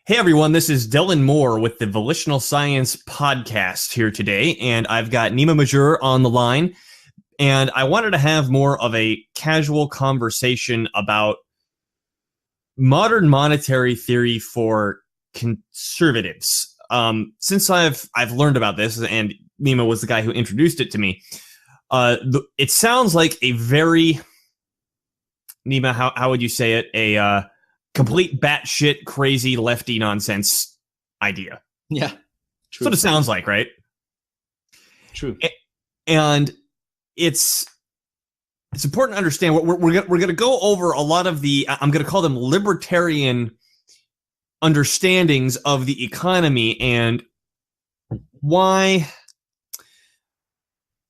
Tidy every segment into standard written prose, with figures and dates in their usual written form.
Hey everyone, this is Dylan Moore with the Volitional Science podcast here today, and I've got Nima Majur on the line, and I wanted to have more of a casual conversation about modern monetary theory for conservatives. Since I've learned about this, and Nima was the guy who introduced it to me, it sounds like a very, Nima, how would you say it? A complete batshit crazy lefty nonsense idea. Yeah, true. That's what it sounds like, right? True. And it's important to understand what we're going to go over a lot of the, I'm going to call them libertarian understandings of the economy and why.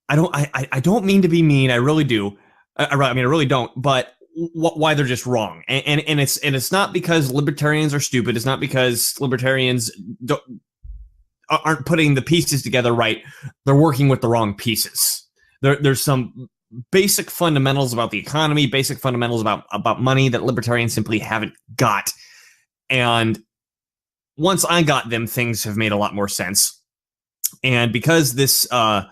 I don't mean to be mean. I really do. I really don't. But why they're just wrong, and it's not because libertarians are stupid. It's not because libertarians aren't putting the pieces together right. They're working with the wrong pieces. There's some basic fundamentals about the economy, basic fundamentals about money that libertarians simply haven't got. And once I got them, things have made a lot more sense. And because this knowledge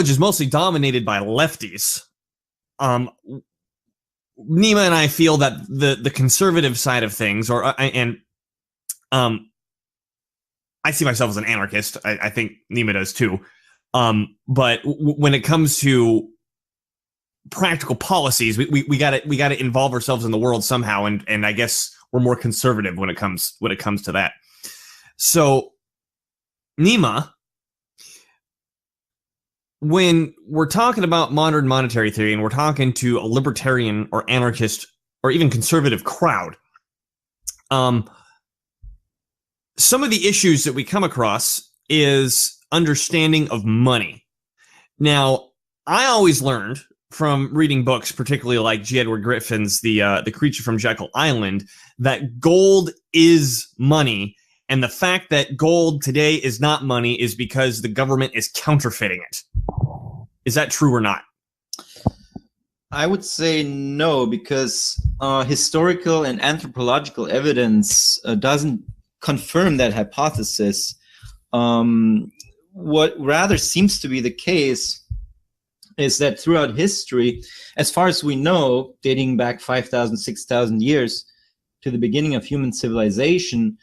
is mostly dominated by lefties, Nima and I feel that the conservative side of things, I see myself as an anarchist. I think Nima does too. But when it comes to practical policies, we gotta involve ourselves in the world somehow, and I guess we're more conservative when it comes to that. So, Nima, when we're talking about modern monetary theory and we're talking to a libertarian or anarchist or even conservative crowd, some of the issues that we come across is understanding of money. Now, I always learned from reading books, particularly like G. Edward Griffin's The Creature from Jekyll Island, that gold is money. And the fact that gold today is not money is because the government is counterfeiting it. Is that true or not? I would say no, because historical and anthropological evidence doesn't confirm that hypothesis. What rather seems to be the case is that throughout history, as far as we know, dating back 5,000, 6,000 years to the beginning of human civilization,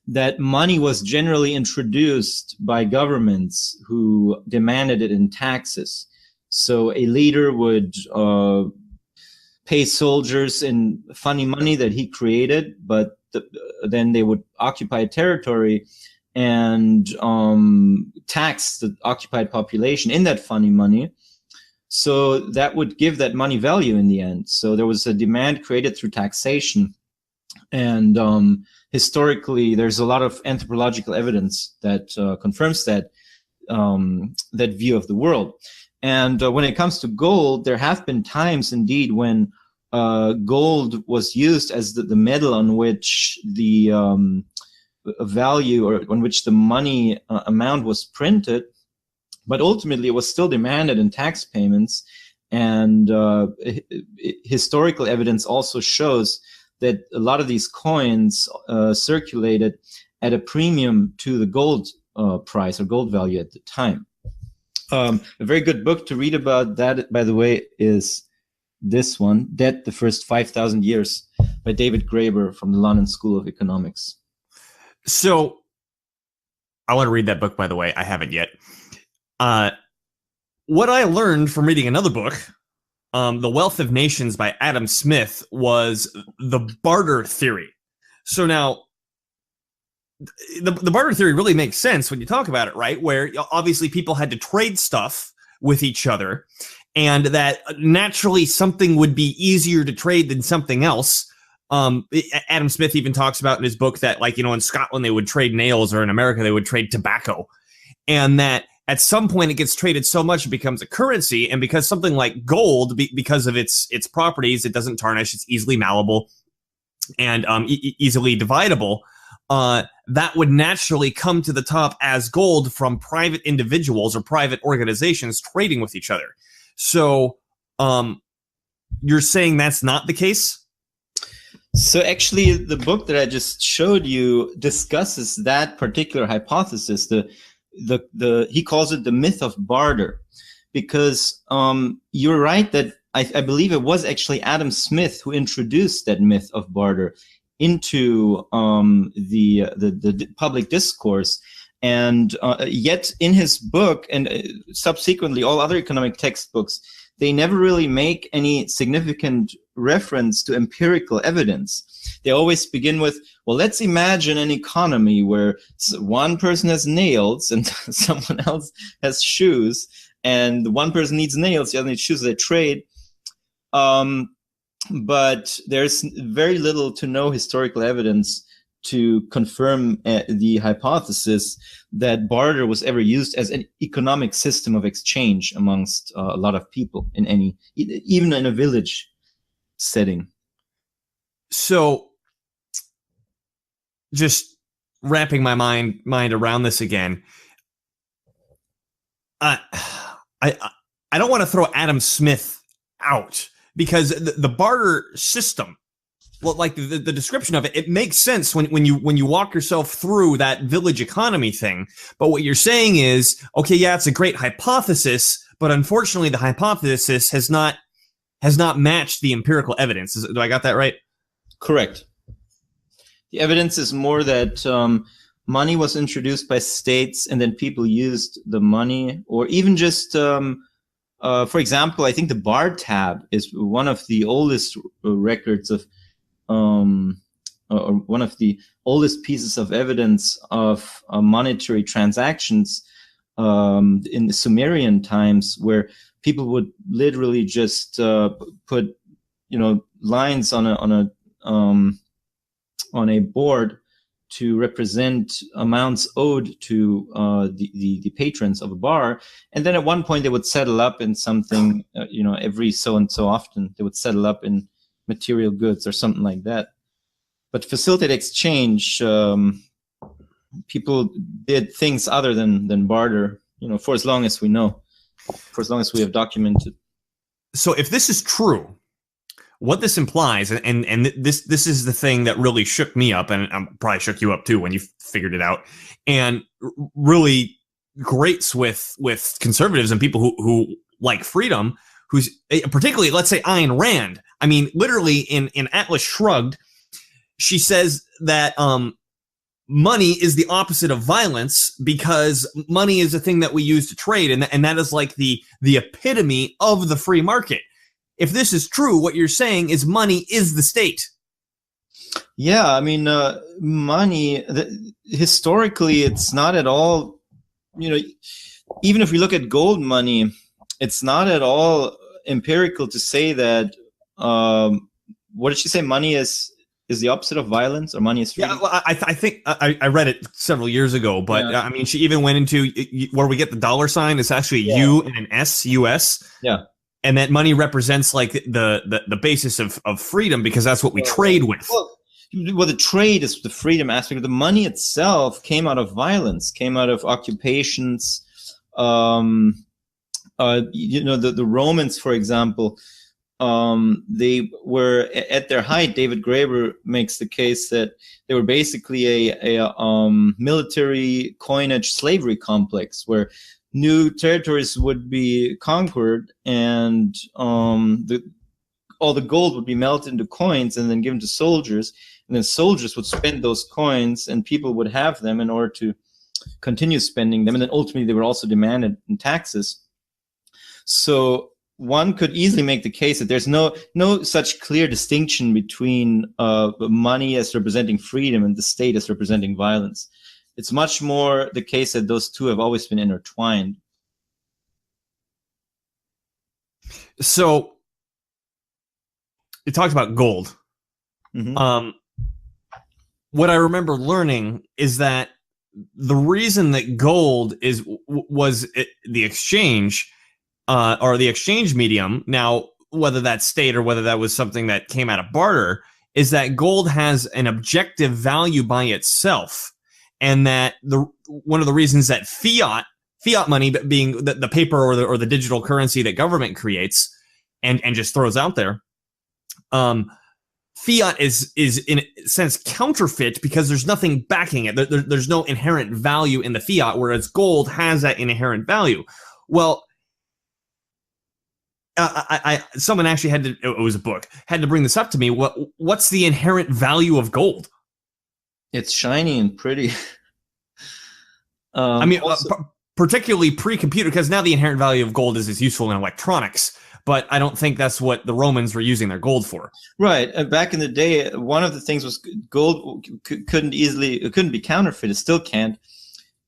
that money was generally introduced by governments who demanded it in taxes. So a leader would pay soldiers in funny money that he created, but then they would occupy a territory and tax the occupied population in that funny money. So that would give that money value in the end. So there was a demand created through taxation. And historically, there's a lot of anthropological evidence that confirms that view of the world. And when it comes to gold, there have been times indeed when gold was used as the metal on which the value or on which the money amount was printed. But ultimately, it was still demanded in tax payments. And historical evidence also shows that a lot of these coins circulated at a premium to the gold price or gold value at the time. A very good book to read about that, by the way, is this one, Debt, the First 5,000 Years, by David Graeber from the London School of Economics. So, I want to read that book, by the way. I haven't yet. What I learned from reading another book, The Wealth of Nations by Adam Smith, was the Barter Theory. So now, the barter theory really makes sense when you talk about it, right? Where obviously people had to trade stuff with each other, and that naturally something would be easier to trade than something else. Adam Smith even talks about in his book that, like, in Scotland they would trade nails, or in America they would trade tobacco, and that at some point it gets traded so much it becomes a currency. And because something like gold, because of its properties, it doesn't tarnish, it's easily malleable and easily dividable. That would naturally come to the top as gold from private individuals or private organizations trading with each other. So, you're saying that's not the case? So actually, the book that I just showed you discusses that particular hypothesis. He calls it the myth of barter, because you're right that I believe it was actually Adam Smith who introduced that myth of barter into the public discourse. And yet in his book and subsequently all other economic textbooks, they never really make any significant reference to empirical evidence. They always begin with, well, let's imagine an economy where one person has nails and someone else has shoes, and the one person needs nails, the other needs shoes, they trade. But there's very little to no historical evidence to confirm the hypothesis that barter was ever used as an economic system of exchange amongst a lot of people in any, even in a village setting. So, just wrapping my mind around this again, I don't want to throw Adam Smith out, because the barter system, well, like the description of it, it makes sense when you walk yourself through that village economy thing. But what you're saying is, okay, yeah, it's a great hypothesis, but unfortunately the hypothesis has not matched the empirical evidence. Do I got that right? Correct. The evidence is more that money was introduced by states and then people used the money, or even just, for example, I think the bar tab is one of the oldest records of or one of the oldest pieces of evidence of monetary transactions in the Sumerian times, where people would literally just put, lines on a board to represent amounts owed to the patrons of a bar, and then at one point they would settle up in something, every so and so often they would settle up in material goods or something like that. But facilitate exchange, people did things other than barter, for as long as we know, for as long as we have documented. So if this is true, what this implies, and this is the thing that really shook me up, and probably shook you up too when you figured it out, and really grates with conservatives and people who like freedom, who's particularly, let's say, Ayn Rand. I mean, literally in Atlas Shrugged, she says that money is the opposite of violence, because money is a thing that we use to trade, and that is like the epitome of the free market. If this is true, what you're saying is money is the state. Yeah, I mean, money, historically, it's not at all, even if we look at gold money, it's not at all empirical to say that, what did she say? Money is the opposite of violence, or money is freedom? Yeah, well, I think I read it several years ago, but yeah. I mean, she even went into where we get the dollar sign. It's actually a U and an S, US. Yeah. And that money represents like the basis of freedom, because that's what we trade with. Well, the trade is the freedom aspect. The money itself came out of violence, came out of occupations. The Romans, for example, they were at their height. David Graeber makes the case that they were basically a military coinage slavery complex, where new territories would be conquered, and all the gold would be melted into coins and then given to soldiers, and then soldiers would spend those coins, and people would have them in order to continue spending them, and then ultimately they were also demanded in taxes. So one could easily make the case that there's no such clear distinction between money as representing freedom and the state as representing violence. It's much more the case that those two have always been intertwined. So you talked about gold. Mm-hmm. What I remember learning is that the reason that gold was the exchange, or the exchange medium, now whether that's state or whether that was something that came out of barter, is that gold has an objective value by itself. And that one of the reasons that fiat money, being the paper or the digital currency that government creates and just throws out there, fiat is in a sense counterfeit because there's nothing backing it. There's no inherent value in the fiat, whereas gold has that inherent value. Well, someone actually had to, it was a book, had to bring this up to me. What's the inherent value of gold? It's shiny and pretty. I mean, particularly pre-computer, because now the inherent value of gold is it's useful in electronics, but I don't think that's what the Romans were using their gold for. Right. Back in the day, one of the things was gold couldn't be counterfeit. It still can't.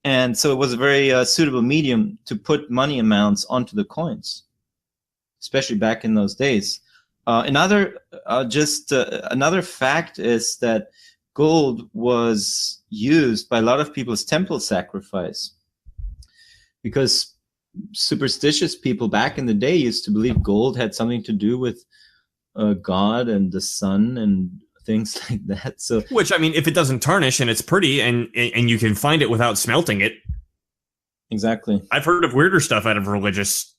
And so it was a very suitable medium to put money amounts onto the coins, especially back in those days. Another fact is that gold was used by a lot of people as temple sacrifice, because superstitious people back in the day used to believe gold had something to do with God and the sun and things like that. So, which, I mean, if it doesn't tarnish and it's pretty and you can find it without smelting it. Exactly. I've heard of weirder stuff out of religious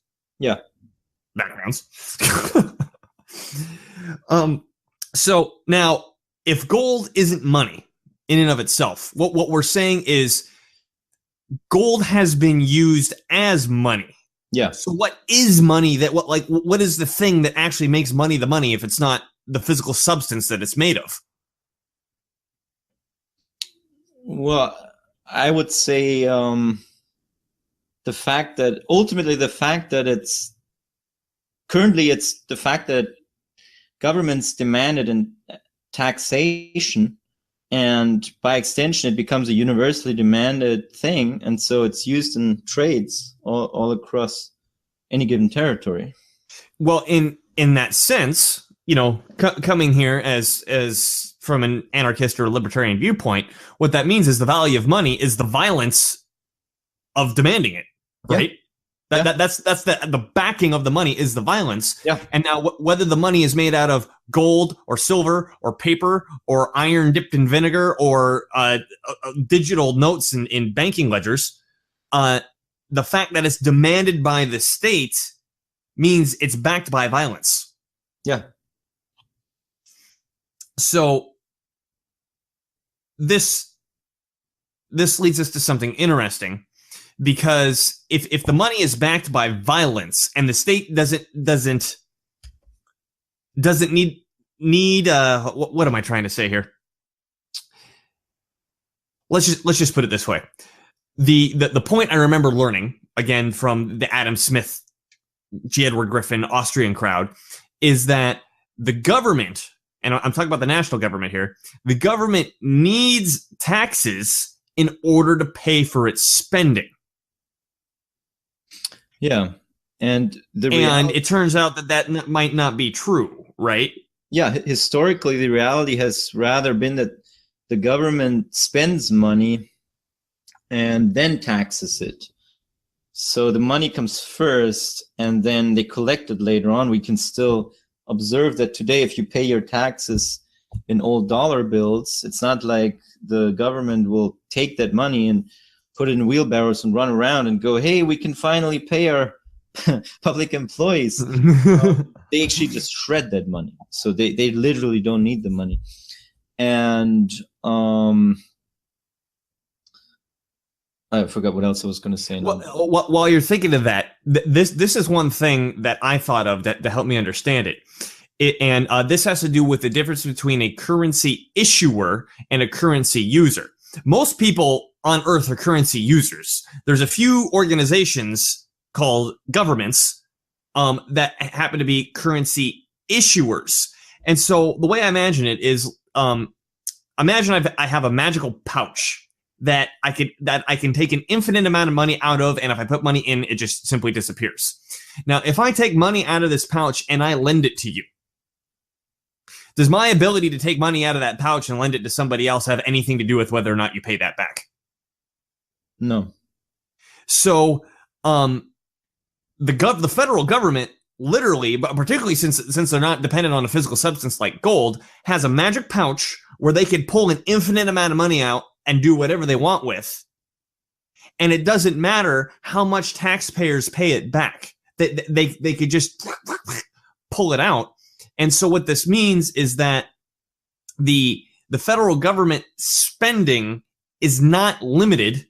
backgrounds. So now, if gold isn't money in and of itself, what we're saying is gold has been used as money. Yeah. So what is money? What is the thing that actually makes money the money if it's not the physical substance that it's made of? Well, I would say the fact that governments demanded in taxation, and by extension, it becomes a universally demanded thing, and so it's used in trades all across any given territory. Well, in that sense, coming here as from an anarchist or a libertarian viewpoint, what that means is the value of money is the violence of demanding it, right? Yeah. That's the backing of the money is the violence. Yeah. And now whether the money is made out of gold or silver or paper or iron dipped in vinegar or digital notes in banking ledgers, the fact that it's demanded by the state means it's backed by violence. Yeah. So this leads us to something interesting. Because if the money is backed by violence and the state doesn't need what am I trying to say here? Let's just put it this way. The point I remember learning again from the Adam Smith, G. Edward Griffin, Austrian crowd is that the government, and I'm talking about the national government here, the government needs taxes in order to pay for its spending. Yeah, and it turns out that might not be true, right? Yeah, historically, the reality has rather been that the government spends money and then taxes it. So the money comes first, and then they collect it later on. We can still observe that today, if you pay your taxes in old dollar bills, it's not like the government will take that money and put it in wheelbarrows and run around and go, hey, we can finally pay our public employees. They actually just shred that money. So they literally don't need the money. And I forgot what else I was going to say. While you're thinking of that, this is one thing that I thought of that to help me understand it. This has to do with the difference between a currency issuer and a currency user. Most people on Earth are currency users. There's a few organizations called governments that happen to be currency issuers. And so the way I imagine it is, imagine I have a magical pouch that I can take an infinite amount of money out of, and if I put money in, it just simply disappears. Now, if I take money out of this pouch and I lend it to you, does my ability to take money out of that pouch and lend it to somebody else have anything to do with whether or not you pay that back? No. So, the federal government literally, but particularly since they're not dependent on a physical substance like gold, has a magic pouch where they can pull an infinite amount of money out and do whatever they want with. And it doesn't matter how much taxpayers pay it back. They could just pull it out. And so what this means is that the federal government spending is not limited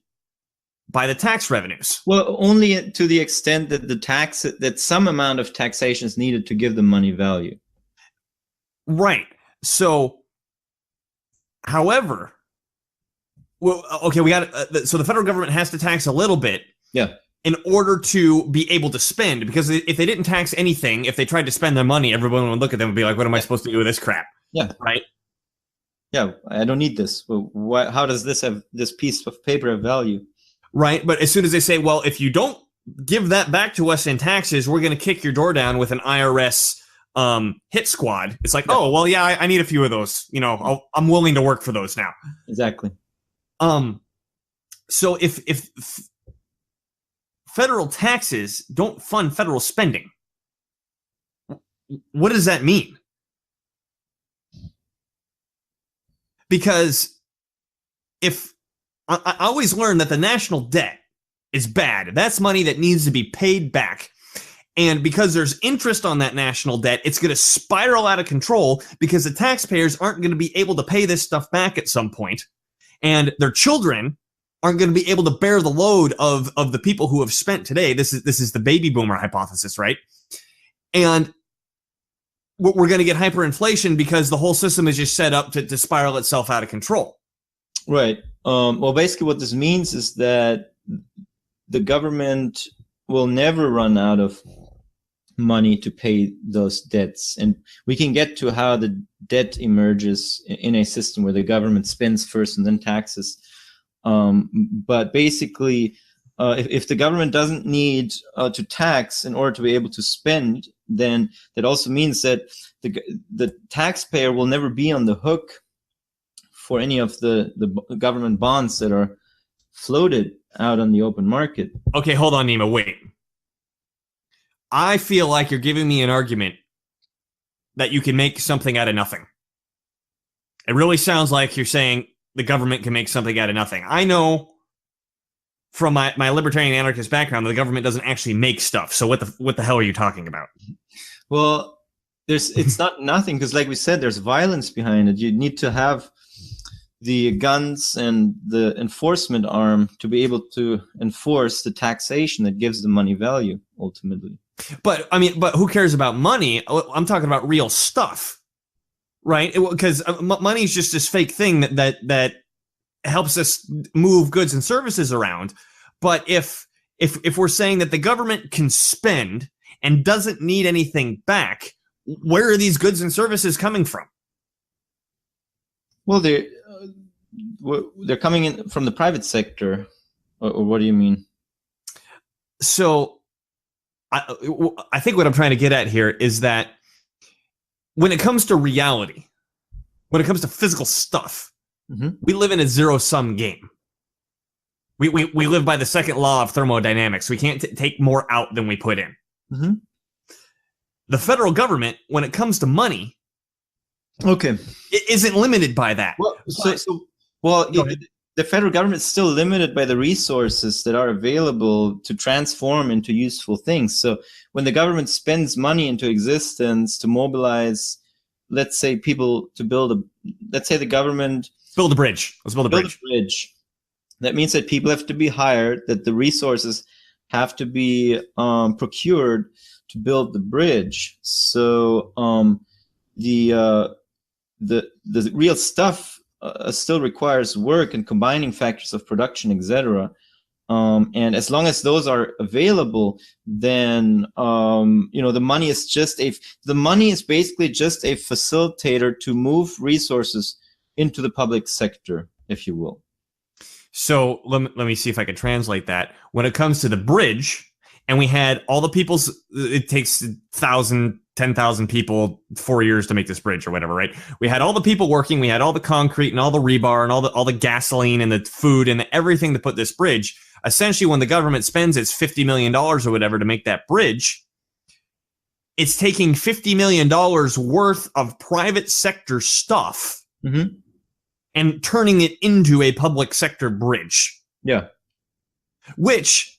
by the tax revenues. Well, only to the extent that that some amount of taxation is needed to give the money value. Right. So, however, well, okay, we got so the federal government has to tax a little bit. Yeah. In order to be able to spend, because if they didn't tax anything, if they tried to spend their money, everyone would look at them and be like, "What am I supposed to do with this crap?" Yeah. Right. Yeah, I don't need this. How does this piece of paper have value? Right. But as soon as they say, well, if you don't give that back to us in taxes, we're going to kick your door down with an IRS hit squad. It's like, oh, well, yeah, I need a few of those. You know, I'm willing to work for those now. Exactly. So if federal taxes don't fund federal spending, what does that mean? Because if I always learn that the national debt is bad. That's money that needs to be paid back. And because there's interest on that national debt, it's going to spiral out of control because the taxpayers aren't going to be able to pay this stuff back at some point. And their children aren't going to be able to bear the load of the people who have spent today. This is the baby boomer hypothesis, right? And we're going to get hyperinflation because the whole system is just set up to spiral itself out of control. Right. Well, basically what this means is that the government will never run out of money to pay those debts. And we can get to how the debt emerges in a system where the government spends first and then taxes. But basically, if the government doesn't need to tax in order to be able to spend, then that also means that the taxpayer will never be on the hook for any of the government bonds that are floated out on the open market. Okay, hold on, Nima. Wait. I feel like you're giving me an argument that you can make something out of nothing. It really sounds like you're saying the government can make something out of nothing. I know from my libertarian anarchist background that the government doesn't actually make stuff. So what the hell are you talking about? Well, it's not nothing because, like we said, there's violence behind it. You need to have the guns and the enforcement arm to be able to enforce the taxation that gives the money value ultimately. But I mean, who cares about money? I'm talking about real stuff, right? Because money is just this fake thing that helps us move goods and services around. But if we're saying that the government can spend and doesn't need anything back, where are these goods and services coming from? Well, they're coming in from the private sector, or what do you mean? So I think what I'm trying to get at here is that when it comes to reality, when it comes to physical stuff, we live in a zero-sum game. We live by the second law of thermodynamics. We can't take more out than we put in. The federal government, when it comes to money, it isn't limited by that. Well, the federal government is still limited by the resources that are available to transform into useful things. So when the government spends money into existence to mobilize, let's say, people to let's say the government build a bridge. Let's build a bridge. That means that people have to be hired, that the resources have to be procured to build the bridge. So the real stuff still requires work and combining factors of production, etc. And as long as those are available, then the money is basically just a facilitator to move resources into the public sector, if you will. So let me see if I can translate that. When it comes to the bridge, and we had all the people's, it takes 1,000, 10,000 people 4 years to make this bridge or whatever, right? We had all the people working, we had all the concrete and all the rebar and all the gasoline and the food and everything to put this bridge. Essentially, when the government spends its $50 million or whatever to make that bridge, it's taking $50 million worth of private sector stuff and turning it into a public sector bridge. Yeah. Which,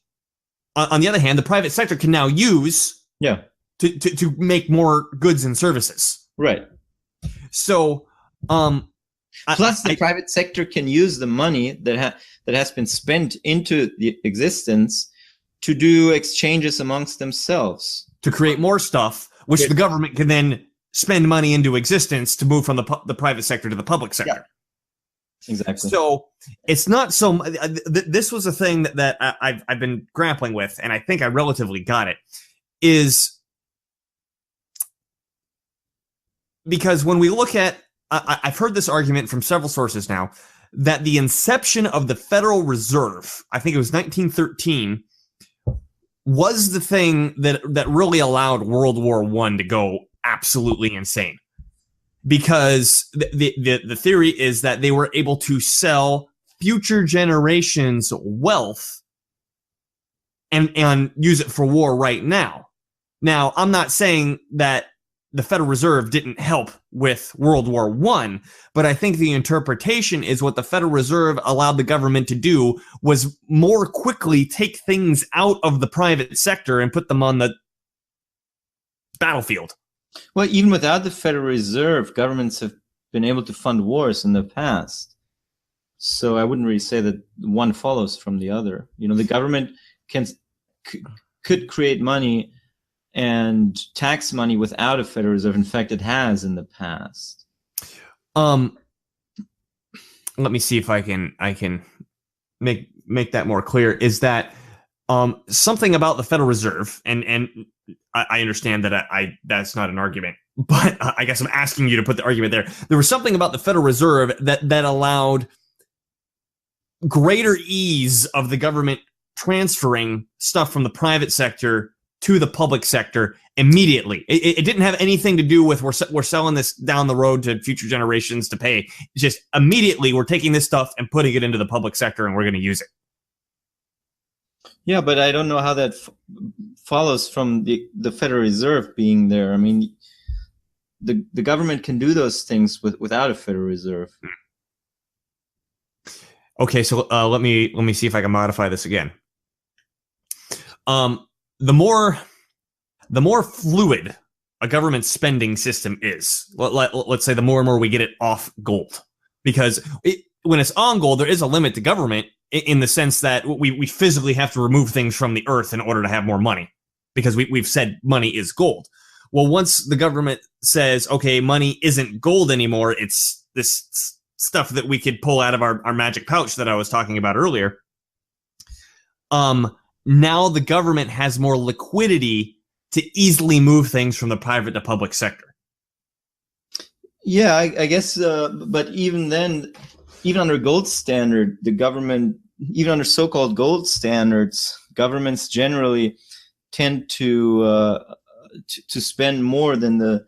on the other hand, the private sector can now use to make more goods and services. Right. So Plus, the private sector can use the money that has been spent into the existence to do exchanges amongst themselves. To create more stuff, which the government can then spend money into existence to move from the private sector to the public sector. Yeah. Exactly. So it's not so. This was a thing that I've been grappling with, and I think I relatively got it. Is because when we look at, I've heard this argument from several sources now that the inception of the Federal Reserve, I think it was 1913, was the thing that really allowed World War I to go absolutely insane. Because the theory is that they were able to sell future generations' wealth and use it for war right now. Now, I'm not saying that the Federal Reserve didn't help with World War I, but I think the interpretation is what the Federal Reserve allowed the government to do was more quickly take things out of the private sector and put them on the battlefield. Well, even without the Federal Reserve, governments have been able to fund wars in the past. So I wouldn't really say that one follows from the other. You know, the government could create money and tax money without a Federal Reserve. In fact, it has in the past. Let me see if I can make that more clear. Is that something about the Federal Reserve, and I understand that that's not an argument, but I guess I'm asking you to put the argument there. There was something about the Federal Reserve that allowed greater ease of the government transferring stuff from the private sector to the public sector immediately. It didn't have anything to do with we're selling this down the road to future generations to pay. It's just immediately we're taking this stuff and putting it into the public sector and we're going to use it. Yeah, but I don't know how that follows from the Federal Reserve being there. I mean, the government can do those things without a Federal Reserve. Okay, so let me see if I can modify this again. The more fluid a government spending system is, let's say the more and more we get it off gold, because when it's on gold, there is a limit to government in the sense that we physically have to remove things from the earth in order to have more money, because we've said money is gold. Well, once the government says, okay, money isn't gold anymore, it's this stuff that we could pull out of our magic pouch that I was talking about earlier. Now the government has more liquidity to easily move things from the private to public sector. Yeah, I guess, but even then, even under gold standard, the government, even under so-called gold standards, governments generally tend to spend more than the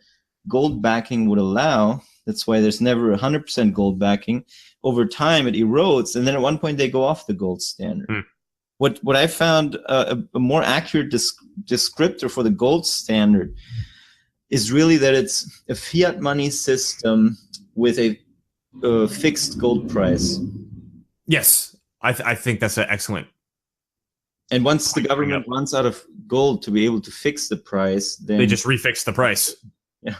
gold backing would allow. That's why there's never 100% gold backing. Over time, it erodes, and then at one point they go off the gold standard. What I found a more accurate descriptor for the gold standard is really that it's a fiat money system with a fixed gold price. Yes, I think that's an excellent. And once the government runs out of gold to be able to fix the price, then they just refix the price. Yeah.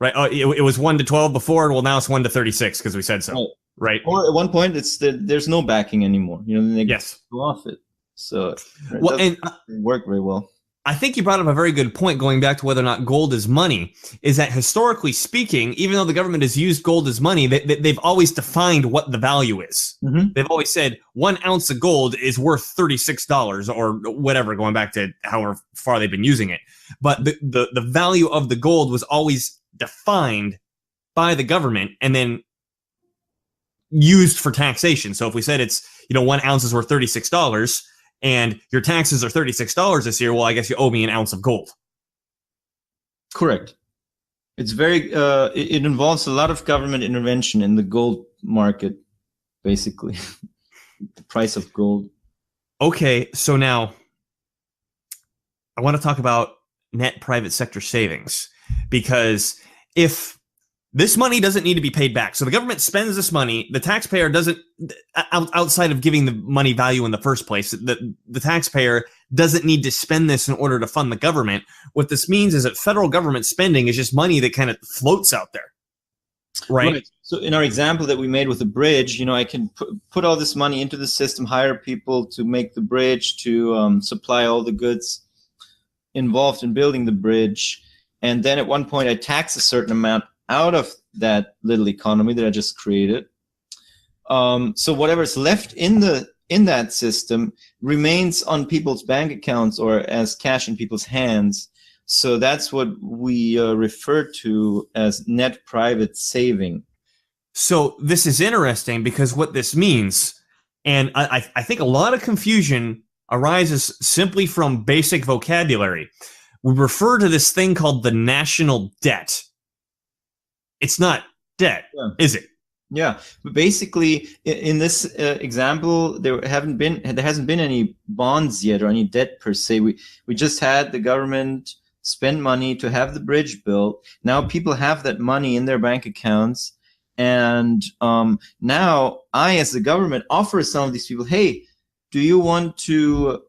Right. Oh, it was 1 to 12 before. Well, now it's 1 to 36 because we said so. Right. Or at one point, there's no backing anymore. You know, then they go off it. So it doesn't work very well. I think you brought up a very good point going back to whether or not gold is money, is that historically speaking, even though the government has used gold as money, they've always defined what the value is. Mm-hmm. They've always said 1 ounce of gold is worth $36 or whatever, going back to however far they've been using it. But the value of the gold was always defined by the government and then used for taxation. So if we said it's, 1 ounce is worth $36 and your taxes are $36 this year, well, I guess you owe me an ounce of gold. Correct. It's very, it involves a lot of government intervention in the gold market, basically. The price of gold. Okay, so now I want to talk about net private sector savings, because if this money doesn't need to be paid back, so the government spends this money, the taxpayer doesn't, outside of giving the money value in the first place, the taxpayer doesn't need to spend this in order to fund the government. What this means is that federal government spending is just money that kind of floats out there. right? So in our example that we made with the bridge, I can put all this money into the system, hire people to make the bridge, to supply all the goods involved in building the bridge. And then at one point I tax a certain amount out of that little economy that I just created. So whatever's left in that system remains on people's bank accounts or as cash in people's hands. So that's what we refer to as net private saving. So this is interesting because what this means, and I think a lot of confusion arises simply from basic vocabulary. We refer to this thing called the national debt. It's not debt, is it? Yeah, but basically, in this example, there hasn't been any bonds yet or any debt per se. We just had the government spend money to have the bridge built. Now people have that money in their bank accounts, and now I, as the government, offer some of these people, hey, do you want to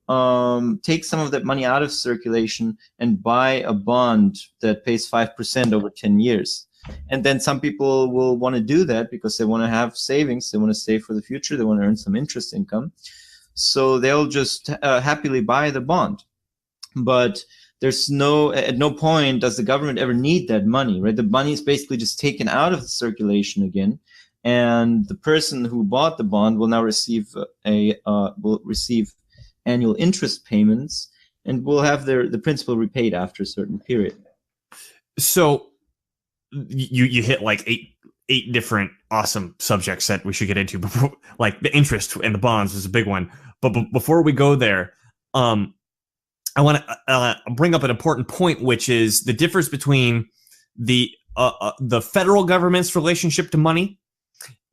take some of that money out of circulation and buy a bond that pays 5% over 10 years? And then some people will want to do that because they want to have savings. They want to save for the future. They want to earn some interest income. So they'll just happily buy the bond. But at no point does the government ever need that money, right? The money is basically just taken out of the circulation again. And the person who bought the bond will now receive annual interest payments and will have the principal repaid after a certain period. So you hit like eight different awesome subjects that we should get into before, like the interest and the bonds is a big one. But before we go there, I want to bring up an important point, which is the difference between the federal government's relationship to money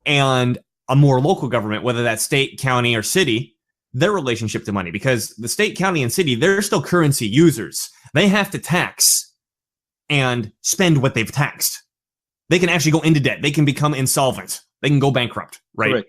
and a more local government, whether that's state, county, or city, their relationship to money. Because the state, county, and city, they're still currency users. They have to tax and spend what they've taxed. They can actually go into debt. They can become insolvent. They can go bankrupt, right?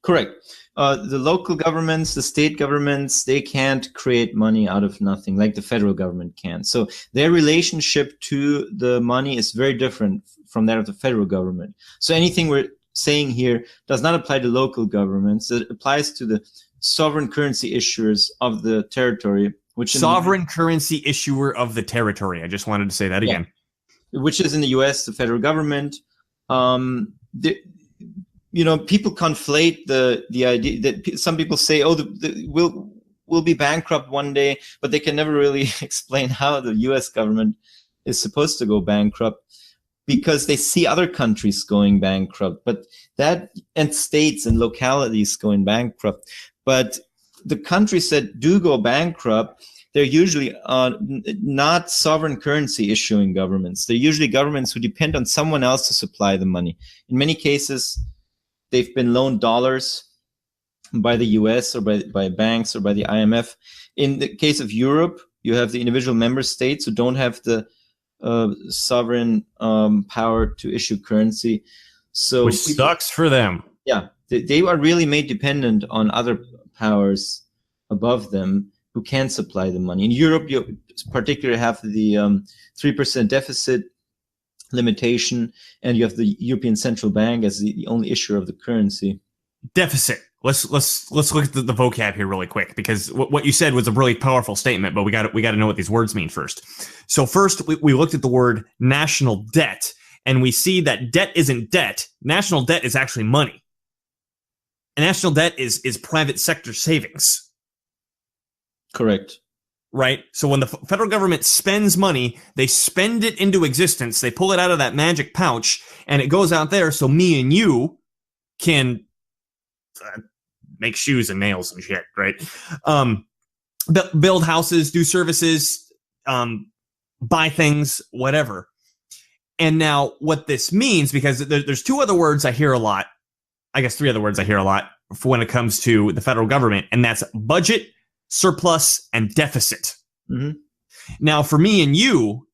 Correct. The local governments, the state governments, they can't create money out of nothing like the federal government can. So their relationship to the money is very different from that of the federal government. So anything we're saying here does not apply to local governments. It applies to the sovereign currency issuers of the territory. Sovereign currency issuer of the territory. I just wanted to say that again. Which is in the U.S., the federal government. People conflate the idea that some people say, we'll be bankrupt one day, but they can never really explain how the U.S. government is supposed to go bankrupt because they see other countries going bankrupt, and states and localities going bankrupt. But the countries that do go bankrupt, they're usually not sovereign currency issuing governments. They're usually governments who depend on someone else to supply the money. In many cases, they've been loaned dollars by the US or by banks or by the IMF. In the case of Europe, you have the individual member states who don't have the sovereign power to issue currency. So which sucks for them. Yeah, they are really made dependent on other powers above them who can supply the money. In Europe, you particularly have the 3% deficit limitation, and you have the European Central Bank as the only issuer of the currency. Deficit. Let's look at the vocab here really quick, because what you said was a really powerful statement, but we got to know what these words mean first. So first, we looked at the word national debt, and we see that debt isn't debt. National debt is actually money. And national debt is private sector savings. Correct. Right? So when the federal government spends money, they spend it into existence. They pull it out of that magic pouch, and it goes out there so me and you can make shoes and nails and shit, right? Build houses, do services, buy things, whatever. And now what this means, because there's two other words I hear a lot, I guess three other words I hear a lot for when it comes to the federal government, and that's budget, surplus, and deficit. Mm-hmm. Now, for me and you,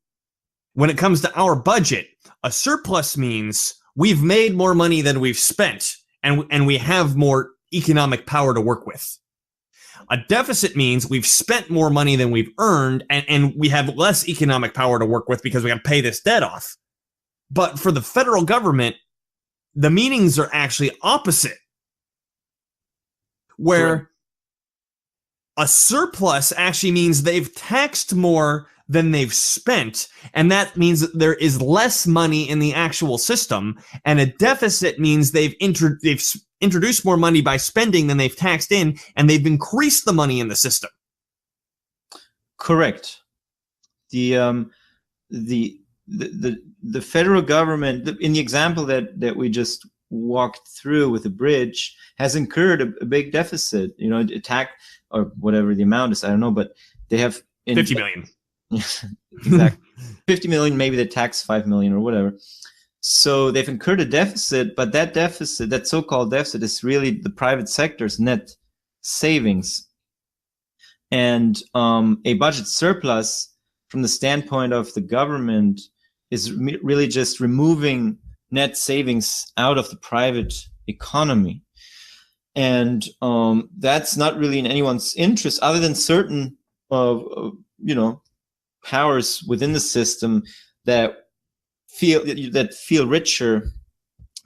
when it comes to our budget, a surplus means we've made more money than we've spent, and we have more economic power to work with. A deficit means we've spent more money than we've earned, and we have less economic power to work with because we got to pay this debt off. But for the federal government, the meanings are actually opposite. Where a surplus actually means they've taxed more than they've spent, and that means that there is less money in the actual system, and a deficit means they've introduced more money by spending than they've taxed in, and they've increased the money in the system. Correct. The federal government, in the example that we just walked through with the bridge, has incurred a big deficit, you know, attack or whatever the amount is, I don't know, but they have 50 million. Exactly. 50 million, maybe they tax 5 million or whatever. So they've incurred a deficit, but that deficit, that so-called deficit, is really the private sector's net savings. And a budget surplus, from the standpoint of the government, is really just removing net savings out of the private economy. And that's not really in anyone's interest, other than certain, powers within the system that feel richer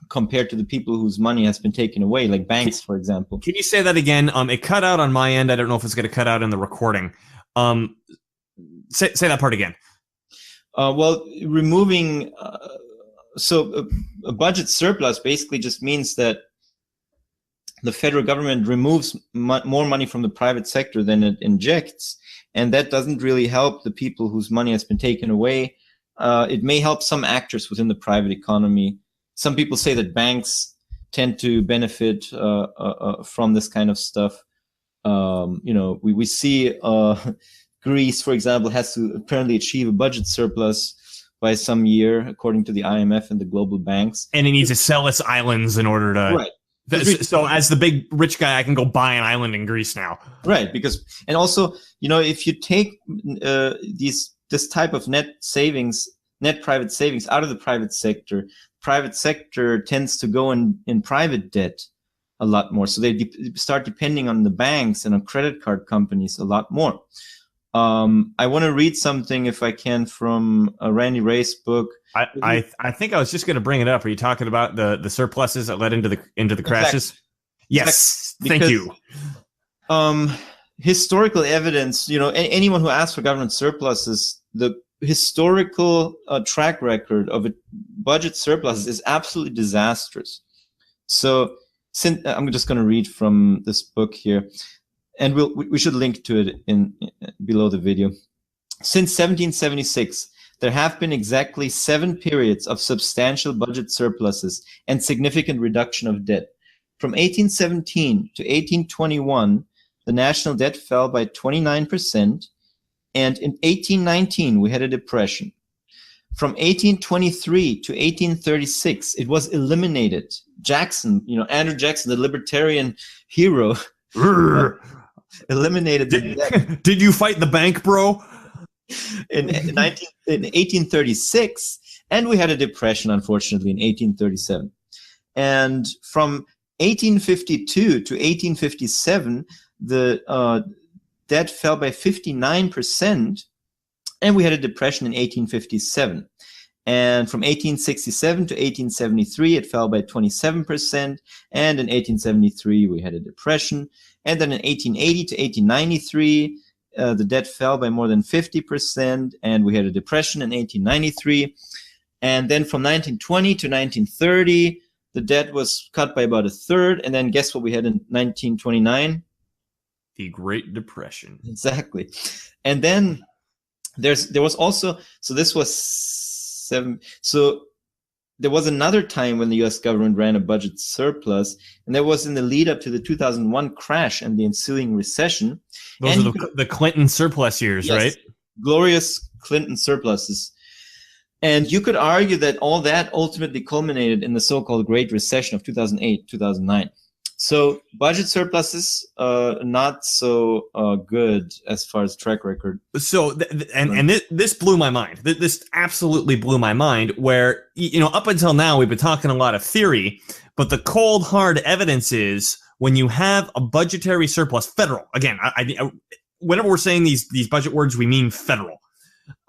compared to the people whose money has been taken away, like banks, for example. Can you say that again? It cut out on my end. I don't know if it's going to cut out in the recording. Say that part again. Well, removing a budget surplus basically just means that the federal government removes more money from the private sector than it injects, and that doesn't really help the people whose money has been taken away. It may help some actors within the private economy. Some people say that banks tend to benefit from this kind of stuff. We see Greece, for example, has to apparently achieve a budget surplus by some year, according to the IMF and the global banks. And it needs to sell its islands in order to... Right. So as the big rich guy, I can go buy an island in Greece now. Right, and also, if you take this type of net private savings out of the private sector tends to go in private debt a lot more. So they start depending on the banks and on credit card companies a lot more. I want to read something, if I can, from Randy Ray's book. I think I was just going to bring it up. Are you talking about the surpluses that led into the crashes? Exactly. Yes, thank you. Historical evidence. Anyone who asks for government surpluses, the historical track record of a budget surplus is absolutely disastrous. So, I'm just going to read from this book here. And we should link to it in below the video. Since 1776, there have been exactly 7 periods of substantial budget surpluses and significant reduction of debt. From 1817 to 1821, the national debt fell by 29%, and in 1819 we had a depression. From 1823 to 1836, it was eliminated. Andrew Jackson, the libertarian hero, eliminated the debt. Did you fight the bank, bro? In 1836, and we had a depression, unfortunately, in 1837. And from 1852 to 1857, the debt fell by 59%, and we had a depression in 1857. And from 1867 to 1873, it fell by 27%, and in 1873, we had a depression. And then in 1880 to 1893, the debt fell by more than 50%, and we had a depression in 1893. And then from 1920 to 1930, the debt was cut by about 1/3. And then guess what we had in 1929? The Great Depression. Exactly. And then there was also, so this was 7. So there was another time when the U.S. government ran a budget surplus, and that was in the lead up to the 2001 crash and the ensuing recession. Those are the Clinton surplus years, yes, right? Glorious Clinton surpluses. And you could argue that all that ultimately culminated in the so-called Great Recession of 2008, 2009. So budget surpluses, not so good as far as track record. So, this blew my mind. This absolutely blew my mind, where, up until now, we've been talking a lot of theory, but the cold, hard evidence is when you have a budgetary surplus, federal, again, whenever we're saying these budget words, we mean federal,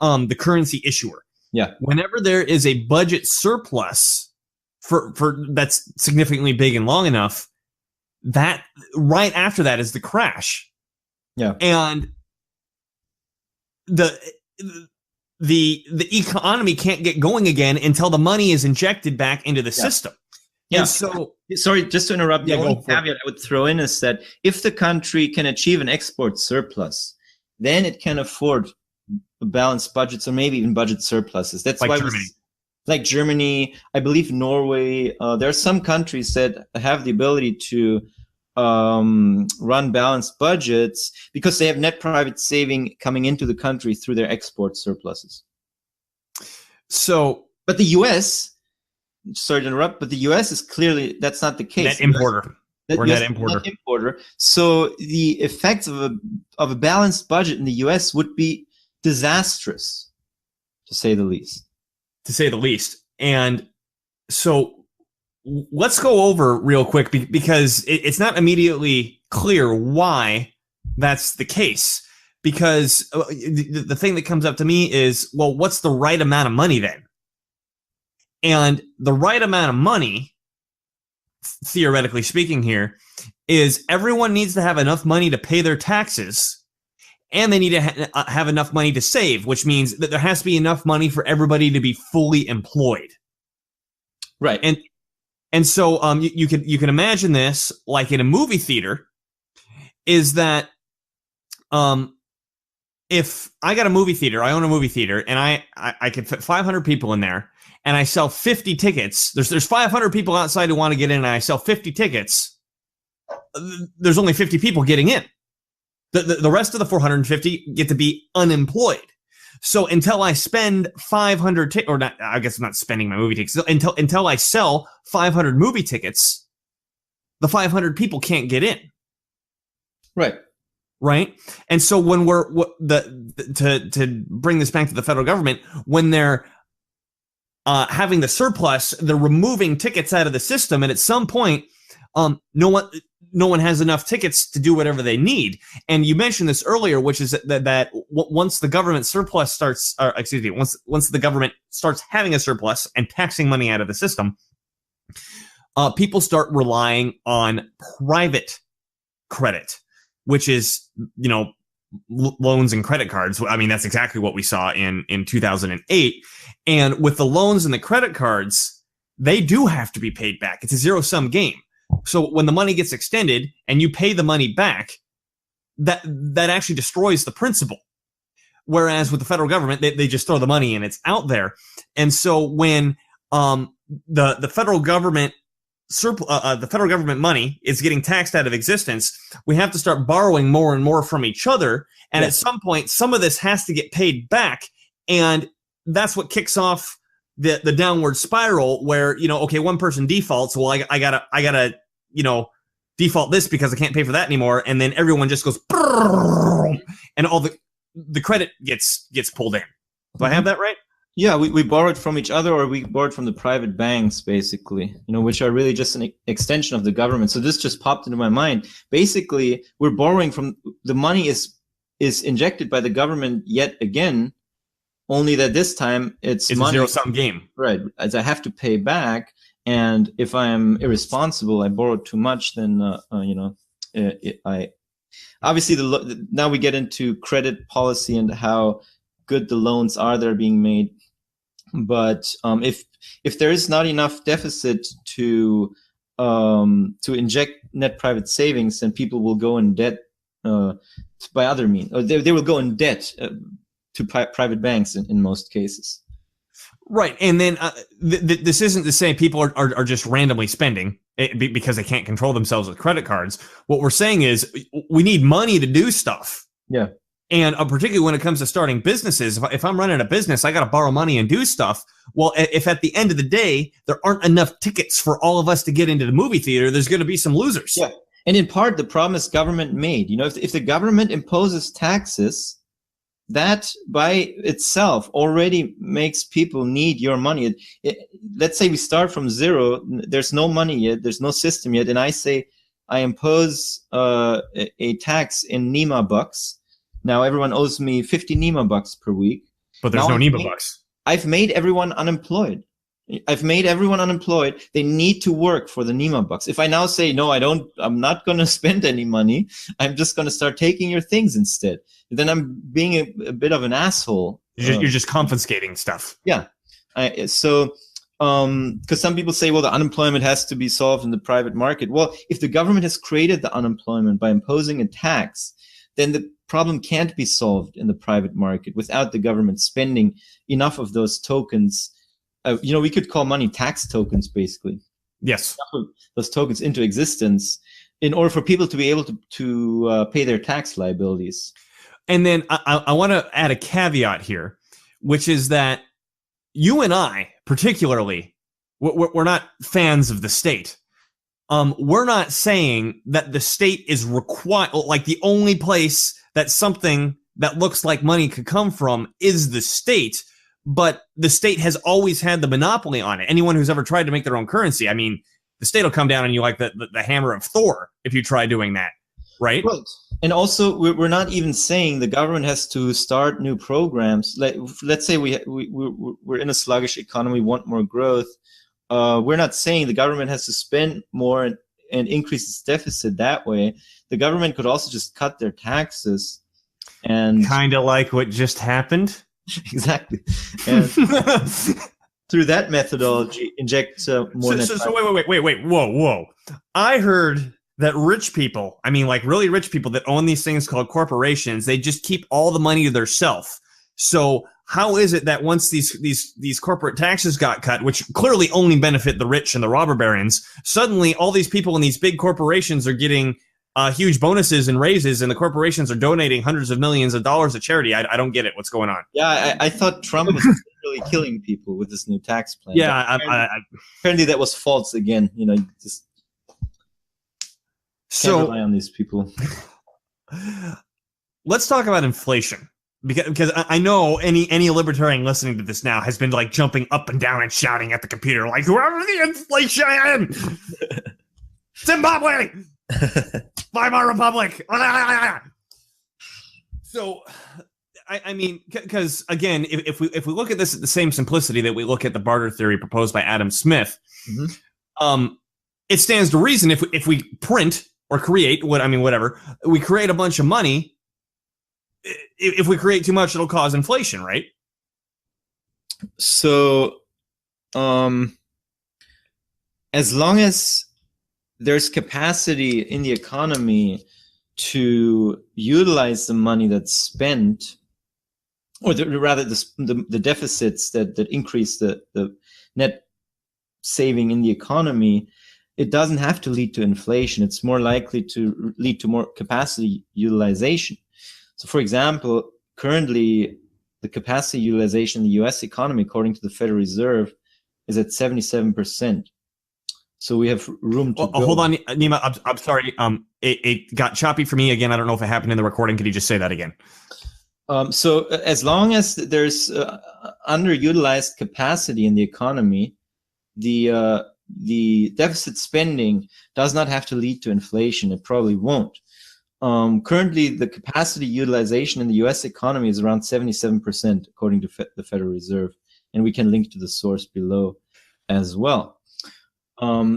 the currency issuer. Yeah. Whenever there is a budget surplus for that's significantly big and long enough, that right after that is the crash. Yeah. And the economy can't get going again until the money is injected back into the system. Yeah. And so, sorry, just to interrupt, the only caveat I would throw in is that if the country can achieve an export surplus, then it can afford balanced budgets or maybe even budget surpluses. That's like why Germany. Like Germany, I believe Norway. There are some countries that have the ability to run balanced budgets because they have net private saving coming into the country through their export surpluses. So, but the U.S., sorry to interrupt, but the U.S. is clearly, that's not the case. Net importer. We're net importer. Net importer. So the effects of a balanced budget in the U.S. would be disastrous, to say the least. To say the least. And so let's go over real quick because it's not immediately clear why that's the case. Because the thing that comes up to me is, well, what's the right amount of money then? And the right amount of money, theoretically speaking here, is everyone needs to have enough money to pay their taxes, and they need to have enough money to save, which means that there has to be enough money for everybody to be fully employed. Right. And so you can imagine this like in a movie theater, is that if I got a movie theater, I own a movie theater, and I could fit 500 people in there, and I sell 50 tickets. There's 500 people outside who want to get in, and I sell 50 tickets. There's only 50 people getting in. The rest of the 450 get to be unemployed. So until I spend 500 or not, I guess I'm not spending my movie tickets. Until I sell 500 movie tickets, the 500 people can't get in. Right. Right. And so when to bring this back to the federal government, when they're having the surplus, they're removing tickets out of the system, and at some point, no one has enough tickets to do whatever they need. And you mentioned this earlier, which is that once the government surplus starts, once the government starts having a surplus and taxing money out of the system, people start relying on private credit, which is, loans and credit cards. I mean, that's exactly what we saw in 2008. And with the loans and the credit cards, they do have to be paid back. It's a zero-sum game. So when the money gets extended and you pay the money back, that actually destroys the principal. Whereas with the federal government, they just throw the money and it's out there. And so when the federal government the federal government money is getting taxed out of existence, we have to start borrowing more and more from each other. And yes, at some point, some of this has to get paid back. And that's what kicks off the downward spiral where, okay, one person defaults. Well, I gotta, default this because I can't pay for that anymore. And then everyone just goes, and all the credit gets pulled in. Do I have that right? Yeah, we borrowed from each other, or we borrowed from the private banks, basically, which are really just an extension of the government. So this just popped into my mind. Basically, we're borrowing from, the money is injected by the government yet again, only that this time it's money, a zero-sum game. Right, as I have to pay back. And if I am irresponsible, I borrowed too much, then, I obviously now we get into credit policy and how good the loans are that are being made. But if there is not enough deficit to inject net private savings, then people will go in debt by other means, or they will go in debt to private banks in most cases. Right, and then this isn't to say people are just randomly spending because they can't control themselves with credit cards. What we're saying is we need money to do stuff. Yeah. And particularly when it comes to starting businesses, if I'm running a business, I got to borrow money and do stuff. Well, if at the end of the day, there aren't enough tickets for all of us to get into the movie theater, there's going to be some losers. Yeah. And in part, the promise government made, if the government imposes taxes, that by itself already makes people need your money. Let's say we start from zero. There's no money yet. There's no system yet. And I say I impose a tax in Nima bucks. Now everyone owes me 50 Nima bucks per week. But there's no Nima bucks. I've made everyone unemployed. I've made everyone unemployed. They need to work for the Nima bucks. If I now say, no, I'm not going to spend any money, I'm just going to start taking your things instead, then I'm being a bit of an asshole. You're just confiscating stuff. Yeah. Because some people say, well, the unemployment has to be solved in the private market. Well, if the government has created the unemployment by imposing a tax, then the problem can't be solved in the private market without the government spending enough of those tokens. We could call money tax tokens, basically. Yes. Those tokens into existence in order for people to be able to pay their tax liabilities. And then I want to add a caveat here, which is that you and I, particularly, we're not fans of the state. We're not saying that the state is required, like the only place that something that looks like money could come from is the state. But the state has always had the monopoly on it. Anyone who's ever tried to make their own currency, I mean, the state will come down on you like the hammer of Thor if you try doing that, right? Right. And also, we're not even saying the government has to start new programs. Let's say we're in a sluggish economy, want more growth. We're not saying the government has to spend more and increase its deficit that way. The government could also just cut their taxes. And kind of like what just happened. Exactly. And through that methodology, inject more. So wait, whoa. I heard that rich people, I mean, like really rich people that own these things called corporations, they just keep all the money to themselves. So how is it that once these corporate taxes got cut, which clearly only benefit the rich and the robber barons, suddenly all these people in these big corporations are getting huge bonuses and raises, and the corporations are donating hundreds of millions of dollars to charity? I don't get it. What's going on? Yeah, I thought Trump was really killing people with this new tax plan. Yeah, apparently that was false again. Just can't rely on these people. Let's talk about inflation, because I know any libertarian listening to this now has been like jumping up and down and shouting at the computer like, "Where's the inflation? Zimbabwe, Weimar Republic." So, I mean, because again, if we look at this at the same simplicity that we look at the barter theory proposed by Adam Smith, it stands to reason if we print or create whatever, we create a bunch of money. If we create too much, it'll cause inflation, right? So, as long as there's capacity in the economy to utilize the money that's spent, or the deficits that increase the net saving in the economy, it doesn't have to lead to inflation. It's more likely to lead to more capacity utilization. So, for example, currently the capacity utilization in the U.S. economy, according to the Federal Reserve, is at 77%. So we have room to go. Hold on, Nima. I'm sorry. It got choppy for me again. I don't know if it happened in the recording. Could you just say that again? So as long as there's underutilized capacity in the economy, the deficit spending does not have to lead to inflation. It probably won't. Currently, the capacity utilization in the U.S. economy is around 77%, according to the Federal Reserve, and we can link to the source below as well.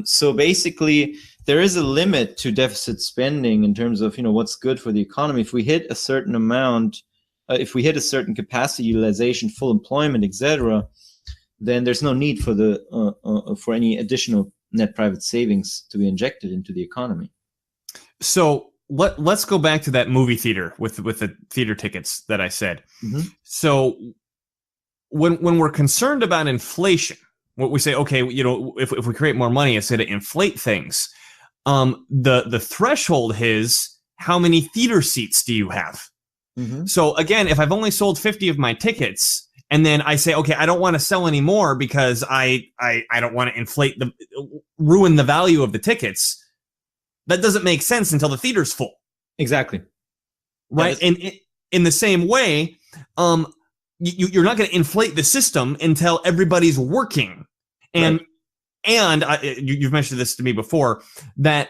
So basically, there is a limit to deficit spending in terms of what's good for the economy. If we hit a certain amount, if we hit a certain capacity utilization, full employment, etc., then there's no need for any additional net private savings to be injected into the economy. So let's go back to that movie theater with the theater tickets that I said. So when we're concerned about inflation, what we say, okay, if we create more money, it's going to inflate things. The threshold is how many theater seats do you have? So again, if I've only sold 50 of my tickets, and then I say, okay, I don't want to sell any more because I don't want to ruin the value of the tickets. That doesn't make sense until the theater's full. Exactly. Right. And in the same way, you're not going to inflate the system until everybody's working. And you've mentioned this to me before, that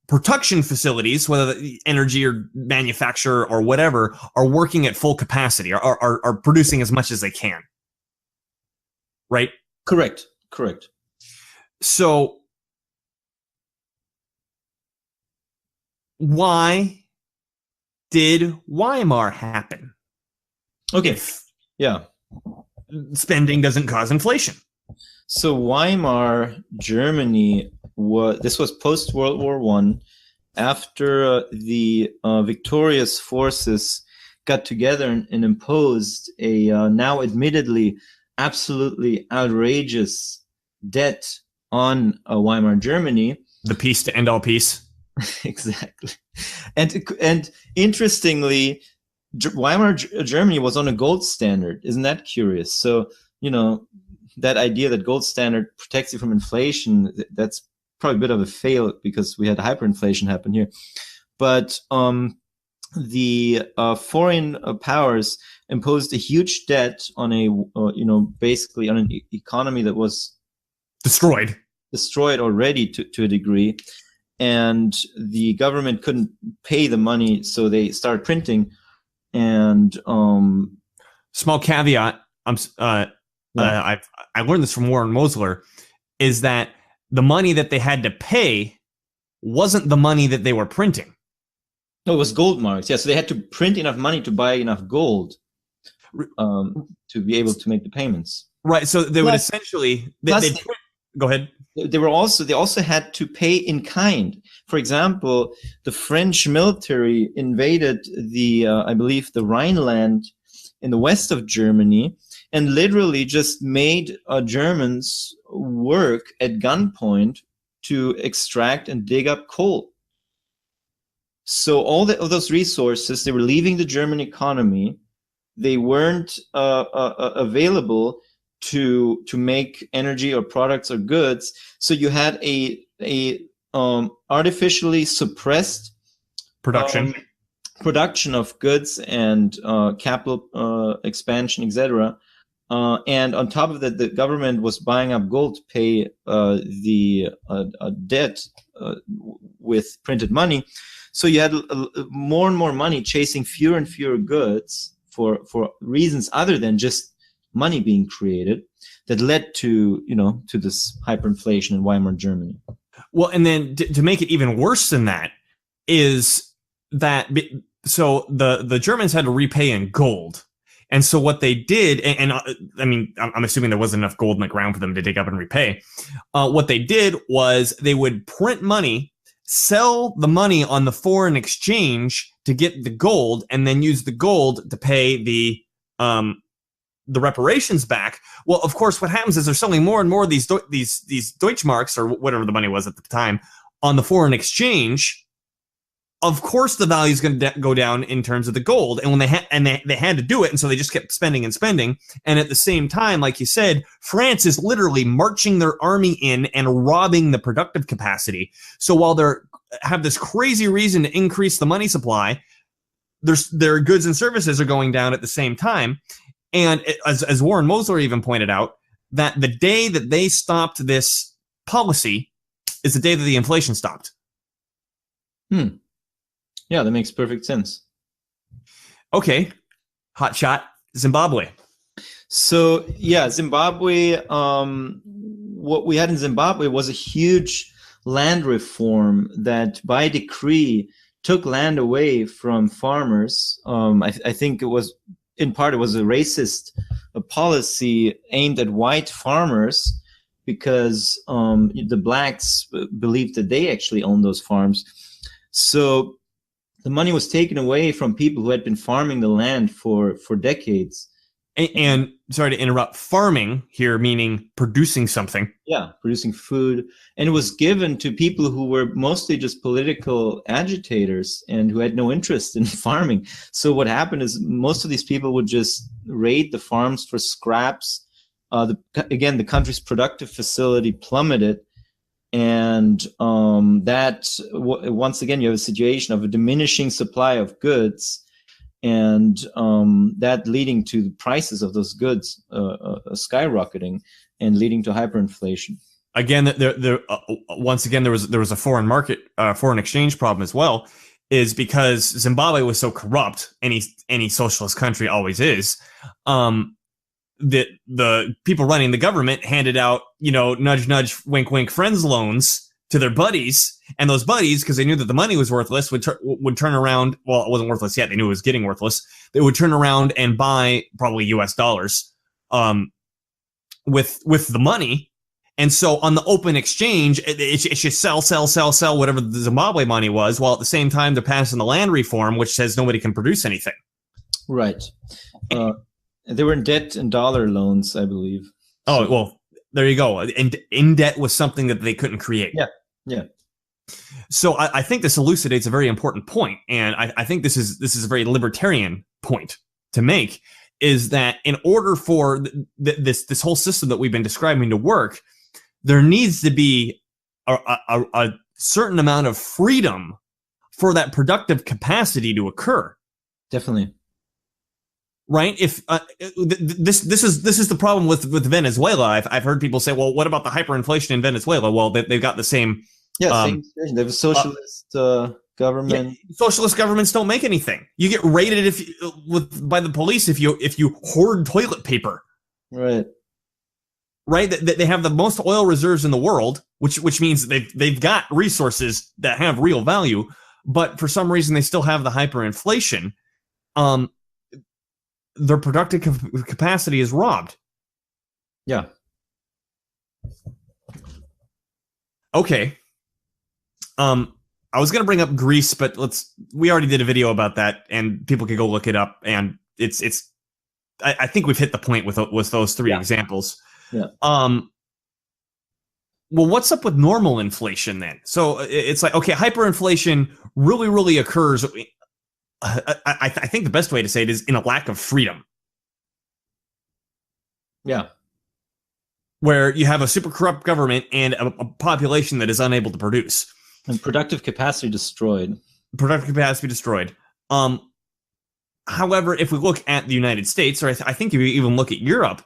production facilities, whether the energy or manufacturer or whatever, are working at full capacity, are producing as much as they can. Right? Correct. So why did Weimar happen? Okay. If yeah. Spending doesn't cause inflation. So Weimar Germany this was post World War I, after the victorious forces got together and imposed a now admittedly absolutely outrageous debt on Weimar Germany. The peace to end all peace. Exactly. And interestingly, Weimar Germany was on a gold standard. Isn't that curious? So, that idea that gold standard protects you from inflation, that's probably a bit of a fail because we had hyperinflation happen here. But the foreign powers imposed a huge debt on basically on an economy that was destroyed already to a degree. And the government couldn't pay the money, so they started printing. And small caveat, I learned this from Warren Mosler, is that the money that they had to pay wasn't the money that they were printing. No, it was gold marks. Yeah, so they had to print enough money to buy enough gold to be able to make the payments. Right. So they would essentially go ahead. They also had to pay in kind. For example, the French military invaded I believe the Rhineland in the west of Germany, and literally just made Germans work at gunpoint to extract and dig up coal. So all of those resources, they were leaving the German economy. They weren't available to make energy or products or goods. So you had a artificially suppressed production of goods and capital expansion, etc. And on top of that, the government was buying up gold to pay the debt with printed money. So you had more and more money chasing fewer and fewer goods for reasons other than just money being created, that led to this hyperinflation in Weimar Germany. Well, and then to make it even worse than that is that so the Germans had to repay in gold. And so what they did, and I mean, I'm assuming there wasn't enough gold in the ground for them to dig up and repay. What they did was they would print money, sell the money on the foreign exchange to get the gold, and then use the gold to pay the reparations back. Well, of course, what happens is they're selling more and more of these Deutschmarks, or whatever the money was at the time, on the foreign exchange. Of course, the value is going to go down in terms of the gold, and when they had to do it, and so they just kept spending and spending. And at the same time, like you said, France is literally marching their army in and robbing the productive capacity. So while they have this crazy reason to increase the money supply, their goods and services are going down at the same time. And as Warren Mosler even pointed out, that the day that they stopped this policy is the day that the inflation stopped. Yeah, that makes perfect sense. Okay, hot shot, Zimbabwe. So yeah, Zimbabwe. What we had in Zimbabwe was a huge land reform that, by decree, took land away from farmers. I think it was, in part, it was a racist policy aimed at white farmers, because the blacks believed that they actually owned those farms. So the money was taken away from people who had been farming the land for decades. And sorry to interrupt, farming here meaning producing something. Yeah, producing food. And it was given to people who were mostly just political agitators and who had no interest in farming. So what happened is most of these people would just raid the farms for scraps. Again, the country's productive facility plummeted. And once again, you have a situation of a diminishing supply of goods, and that leading to the prices of those goods skyrocketing and leading to hyperinflation. Again, once again, there was a foreign market foreign exchange problem as well, is because Zimbabwe was so corrupt. Any socialist country always is. That the people running the government handed out, nudge, nudge, wink, wink, friends loans to their buddies, and those buddies, because they knew that the money was worthless, would turn around. Well, it wasn't worthless yet. They knew it was getting worthless. They would turn around and buy probably U.S. dollars, with the money. And so on the open exchange, it should sell whatever the Zimbabwe money was, while at the same time they're passing the land reform, which says nobody can produce anything. Right. They were in debt and dollar loans, I believe. Oh, well, there you go. And in debt was something that they couldn't create. Yeah. So I think this elucidates a very important point, and I think this is a very libertarian point to make, is that in order for this whole system that we've been describing to work, there needs to be a certain amount of freedom for that productive capacity to occur. Definitely. Right? If this is the problem with Venezuela. I've heard people say, well, what about the hyperinflation in Venezuela? Well, they've got the same. Same situation. They have a socialist government. Yeah, socialist governments don't make anything. You get raided by the police if you hoard toilet paper. Right. Right. They have the most oil reserves in the world, which means they've got resources that have real value, but for some reason they still have the hyperinflation. Their productive capacity is robbed. Yeah. Okay. I was going to bring up Greece, but we already did a video about that, and people could go look it up. And I think we've hit the point with those three examples. Yeah. Well, what's up with normal inflation then? So it's like, okay, hyperinflation really, really occurs. I think the best way to say it is in a lack of freedom. Yeah. Where you have a super corrupt government and a population that is unable to produce. And productive capacity destroyed. However, if we look at the United States, or I think if you even look at Europe,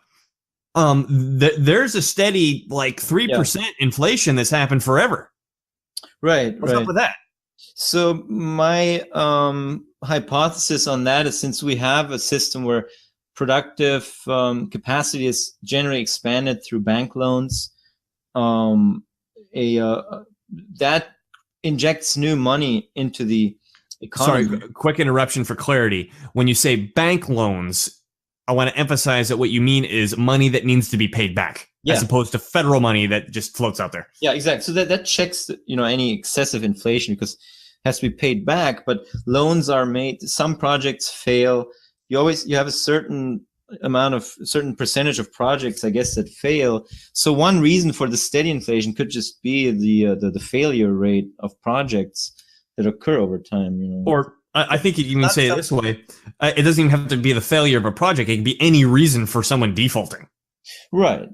there's a steady 3% inflation that's happened forever. Right. What's up with that? So my hypothesis on that is, since we have a system where productive capacity is generally expanded through bank loans, that injects new money into the economy. Sorry, quick interruption for clarity. When you say bank loans, I want to emphasize that what you mean is money that needs to be paid back, as opposed to federal money that just floats out there. Yeah, exactly. So that checks any excessive inflation, because it has to be paid back. But loans are made. Some projects fail. You have a certain percentage of projects, I guess, that fail. So one reason for the steady inflation could just be the failure rate of projects that occur over time. Or I think you can even say it this way: it doesn't even have to be the failure of a project; it can be any reason for someone defaulting. Right.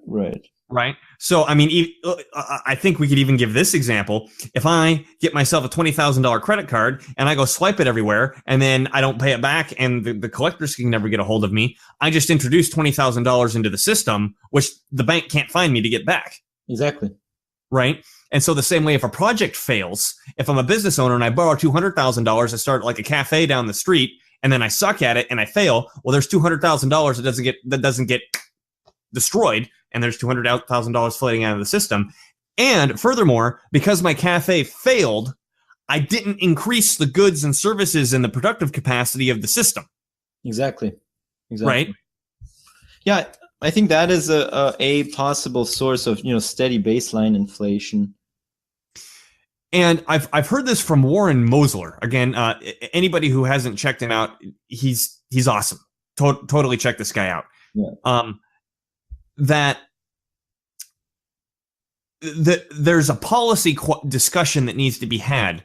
So, I mean, I think we could even give this example. If I get myself a $20,000 credit card and I go swipe it everywhere, and then I don't pay it back, and the collectors can never get a hold of me, I just introduced $20,000 into the system, which the bank can't find me to get back. Exactly. Right? And so the same way, if a project fails, if I'm a business owner and I borrow $200,000 to start like a cafe down the street, and then I suck at it and I fail, well, there's $200,000 that doesn't get destroyed, and there's $200,000 floating out of the system. And furthermore, because my cafe failed, I didn't increase the goods and services and the productive capacity of the system. Exactly. Right? Yeah, I think that is a possible source of steady baseline inflation. And I've heard this from Warren Mosler. Again, anybody who hasn't checked him out, he's awesome. Totally check this guy out. Yeah. That there's a policy discussion that needs to be had,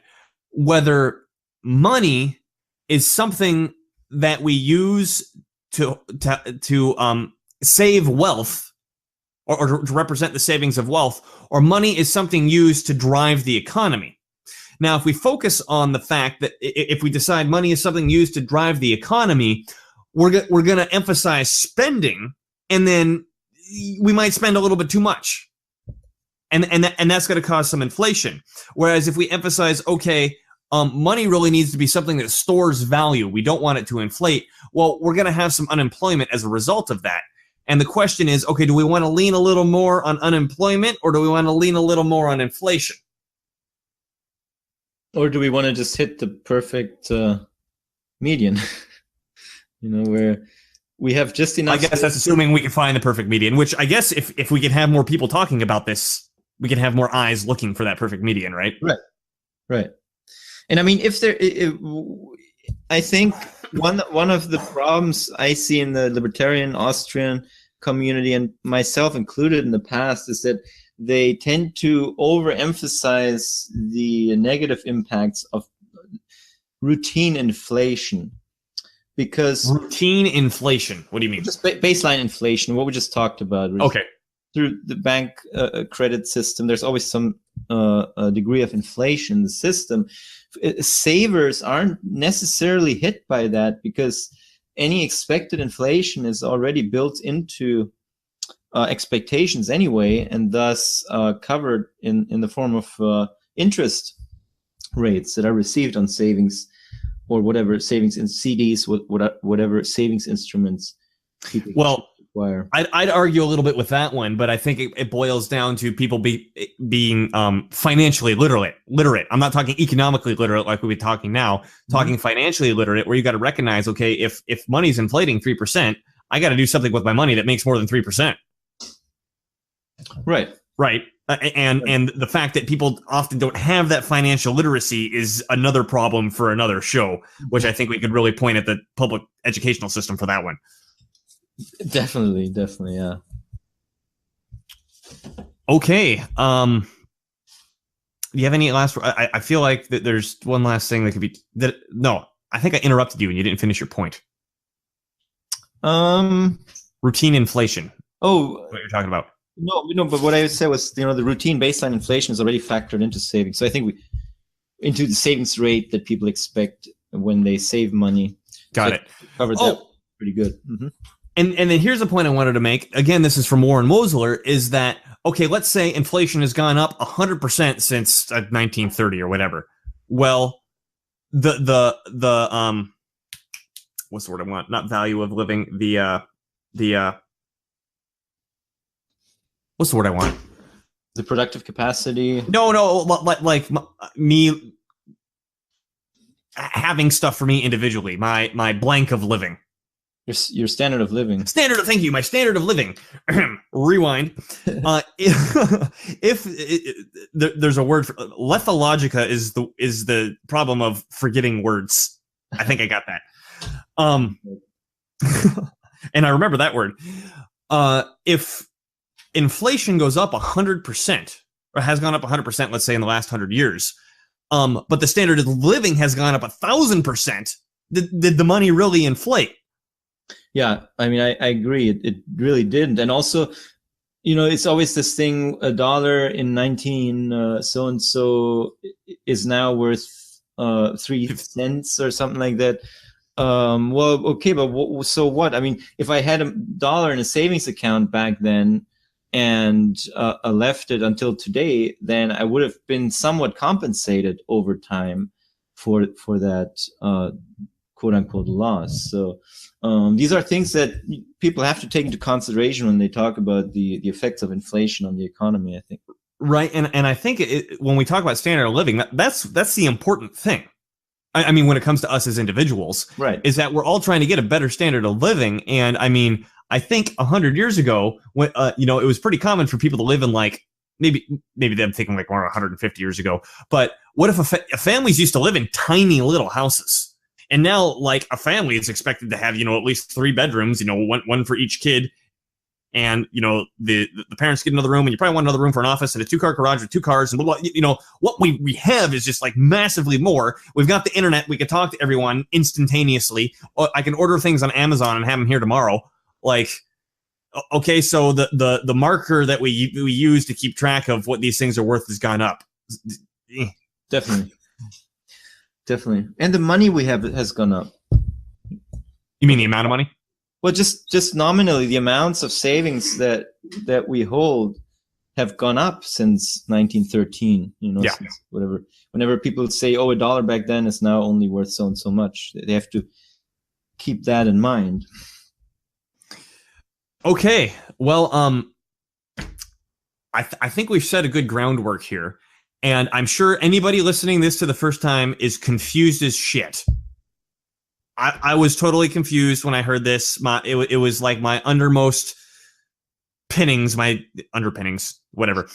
whether money is something that we use to save wealth, or to represent the savings of wealth, or money is something used to drive the economy. Now, if we focus on the fact that if we decide money is something used to drive the economy, we're going to emphasize spending, and then we might spend a little bit too much. and that's going to cause some inflation. Whereas if we emphasize, okay, money really needs to be something that stores value. We don't want it to inflate. Well, we're going to have some unemployment as a result of that. And the question is, okay, do we want to lean a little more on unemployment, or do we want to lean a little more on inflation? Or do we want to just hit the perfect median? Where we have just enough. I guess that's assuming we can find the perfect median, which I guess if we can have more people talking about this, we can have more eyes looking for that perfect median, right? Right. And I mean, I think one of the problems I see in the libertarian Austrian community, and myself included in the past, is that they tend to overemphasize the negative impacts of routine inflation. Because routine inflation, what do you mean? Just baseline inflation, what we just talked about. Okay. Through the bank credit system, there's always some degree of inflation in the system. Savers aren't necessarily hit by that because any expected inflation is already built into expectations anyway, and thus covered in the form of interest rates that are received on savings or whatever savings in CDs, whatever savings instruments people require. I'd argue a little bit with that one, but I think it boils down to people being financially literate. I'm not talking economically literate like we'll be talking now. Talking financially literate, where you got to recognize, okay, if money's inflating 3%, I got to do something with my money that makes more than 3%. Right. And the fact that people often don't have that financial literacy is another problem for another show, which I think we could really point at the public educational system for that one. Definitely, yeah. Okay. Do you have any last? I feel like that there's one last thing that could be that. No, I think I interrupted you and you didn't finish your point. Routine inflation. Oh, what you're talking about? No, but what I said was, the routine baseline inflation is already factored into savings. So I think into the savings rate that people expect when they save money. Got it. Covered that pretty good. Mm-hmm. And then here's a point I wanted to make. Again, this is from Warren Mosler, is that, okay, let's say inflation has gone up 100% since 1930 or whatever. Well, the what's the word I want? Not value of living, what's the word I want? The productive capacity. No, like me having stuff for me individually, my blank of living. Your standard of living. Thank you. My standard of living. Rewind. If there's a word for lethologica is the problem of forgetting words. I think I got that. And I remember that word. If inflation goes up 100%, or has gone up 100%, let's say in the last 100 years, but the standard of living has gone up 1,000%, did the money really inflate? Yeah, I mean, I agree. It really didn't. And also, it's always this thing, $1 in 19 so-and-so is now worth 3 cents or something like that. Well, okay, but so what? I mean, if I had $1 in a savings account back then and left it until today, then I would have been somewhat compensated over time for that quote-unquote loss. So these are things that people have to take into consideration when they talk about the effects of inflation on the economy, I think. Right, and I think when we talk about standard of living, that's the important thing. I mean, when it comes to us as individuals, right, is that we're all trying to get a better standard of living. And I mean, I think 100 years ago, when it was pretty common for people to live in, like, maybe I'm thinking like more 150 years ago. But what if families used to live in tiny little houses? And now, like, a family is expected to have, at least 3 bedrooms, one for each kid. And, the parents get another room, and you probably want another room for an office and a 2-car garage with 2 cars. And blah, blah. What we have is just like massively more. We've got the internet. We can talk to everyone instantaneously. I can order things on Amazon and have them here tomorrow. Like, okay, so the marker that we use to keep track of what these things are worth has gone up. Definitely. And the money we have has gone up. You mean the amount of money? Well, just nominally, the amounts of savings that we hold have gone up since 1913. Yeah. Since whatever. Whenever people say, "Oh, $1 back then is now only worth so and so much," they have to keep that in mind. Okay. Well, I think we've set a good groundwork here, and I'm sure anybody listening this to the first time is confused as shit. I was totally confused when I heard this. It was like my undermost pinnings, my underpinnings, whatever.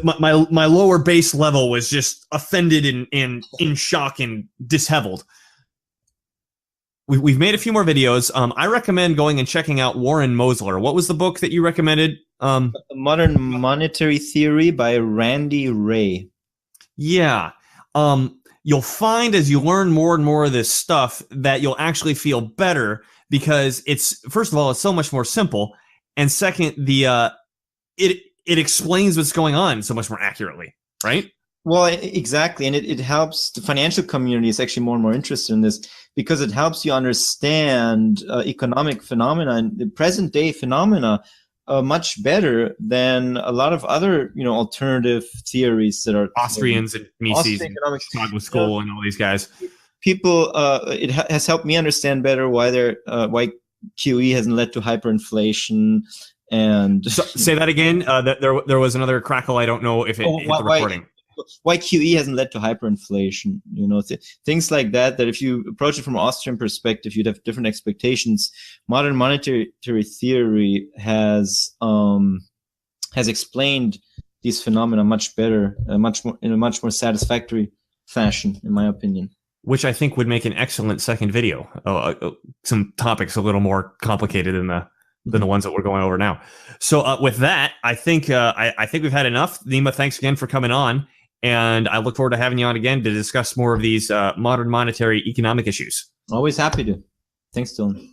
My lower base level was just offended and in shock and disheveled. We've made a few more videos. I recommend going and checking out Warren Mosler. What was the book that you recommended? Modern Monetary Theory by Randy Ray. Yeah. You'll find as you learn more and more of this stuff that you'll actually feel better because it's, first of all, it's so much more simple. And second, it explains what's going on so much more accurately, right? Well, exactly. And it helps the financial community is actually more and more interested in this because it helps you understand economic phenomena and the present day phenomena much better than a lot of other, alternative theories that are Austrians and Mises and Chicago School and all these guys. People, it has helped me understand better why QE hasn't led to hyperinflation. And say that again. There was another crackle. I don't know if it hit the recording. Why QE hasn't led to hyperinflation, things like that, that if you approach it from an Austrian perspective, you'd have different expectations. Modern monetary theory has explained these phenomena much better, in a much more satisfactory fashion, in my opinion. Which I think would make an excellent second video. Some topics a little more complicated than the ones that we're going over now. So with that, I think we've had enough. Nima, thanks again for coming on. And I look forward to having you on again to discuss more of these modern monetary economic issues. Always happy to. Thanks, Dylan.